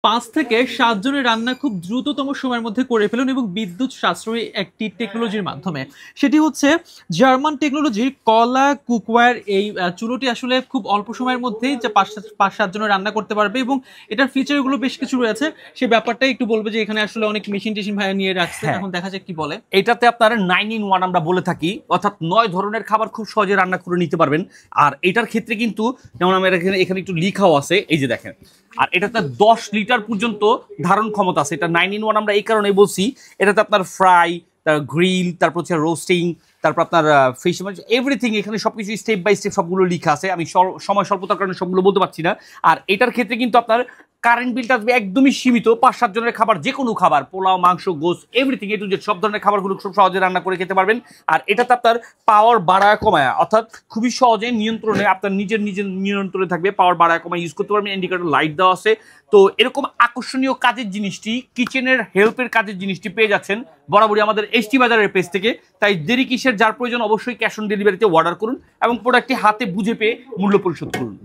৫ থেকে ৭ জনের রান্না খুব দ্রুততম সময়ের মধ্যে করে ফেলুন এবং বিদ্যুৎ সাশ্রয়ী একটি টেকনোলজির মাধ্যমে। সেটি হচ্ছে জার্মান টেকনোলজির কলা কুকওয়্যার। এই চুলোটি আসলে খুব অল্প সময়ের মধ্যেই যে ৫-৭ জনের রান্না করতে পারবে এবং এটার ফিচারগুলো বেশ কিছু রয়েছে। সে ব্যাপারটাই একটু বলবে যে এখানে আসলে অনেক মেশিন-টেশিন ভাইয়া নিয়ে রাখছে। হ্যাঁ, এখন দেখা যাক কি বলে। এটাতে আপনার 9 in 1 আমরা বলে থাকি, অর্থাৎ 9 ধরনের খাবার খুব সহজে রান্না করে নিতে পারবেন। আর এটার ক্ষেত্রে কিন্তু যেমন আমার এখানে একটু লিখাও আছে, এই যে দেখেন। আর এটাতে 10 লিটার পর্যন্ত ধারণ ক্ষমতা আছে। এটা 9 in 1 আমরা এই কারণেই বলছি। এটাতে আপনার ফ্রাই, গ্রিল, তারপর হচ্ছে রোস্টিং, তারপর আপনার ফিশ, এভরিথিং, এখানে সবকিছু স্টেপ বাই স্টেপ সবগুলো লিখা আছে। আমি সময় স্বল্পতার কারণে সবগুলো বলতে পারছি না। আর এটার ক্ষেত্রে কিন্তু আপনার কারেন্ট বিলটা আসবে একদমই সীমিত। ৫-৭ জনের খাবার, যে কোনো খাবার, পোলাও, মাংস, গোস, এভরিথিং এ টু জেড সব ধরনের খাবারগুলো খুব সহজে রান্না করে খেতে পারবেন। আর এটাতে আপনার পাওয়ার বাড়ায় কমায়, অর্থাৎ খুবই সহজে নিয়ন্ত্রণে, আপনার নিজের নিয়ন্ত্রণে থাকবে। পাওয়ার বাড়ায় কমায় ইউজ করতে পারবেন। ইন্ডিকেটর লাইট দেওয়া আছে। তো এরকম আকর্ষণীয় কাজের জিনিসটি, কিচেনের হেল্পের কাজের জিনিসটি পেয়ে যাচ্ছেন বরাবরই আমাদের এসটি বাজারের পেজ থেকে। তাই দেরি কিসের, যার প্রয়োজন অবশ্যই ক্যাশ অন ডেলিভারিতে অর্ডার করুন এবং প্রোডাক্টটি হাতে বুঝে পেয়ে মূল্য পরিশোধ করুন।